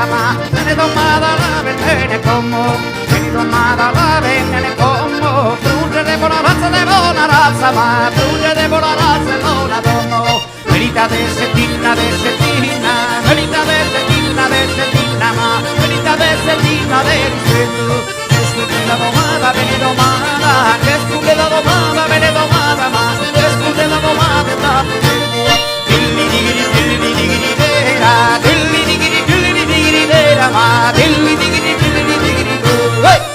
domada ma, bene domada la bene como, bene domada la bene como, frugge de buona razza ma, frugge de buona razza non la dono, verità de settina, verità de settina ma, verità de settina de rispetto, che la domada, bene domada, che la domada, bene domada ma, che la domada da dilli digiri dera, dilli digiri dera ma, dilli digiri hey!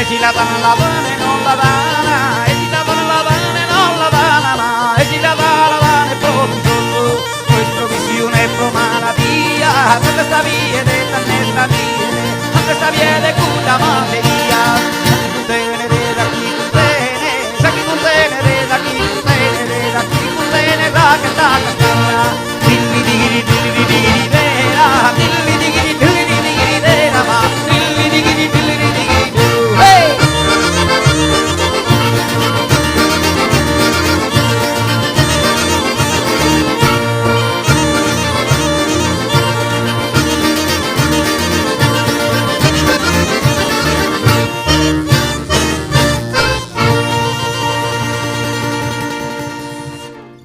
E ci la danno la bene non la dana, e ci la danno la bene non la dana, ma e ci la dà la bene pronto, questo visione pro malattia, questa via de tannesta via, questa via de cura ma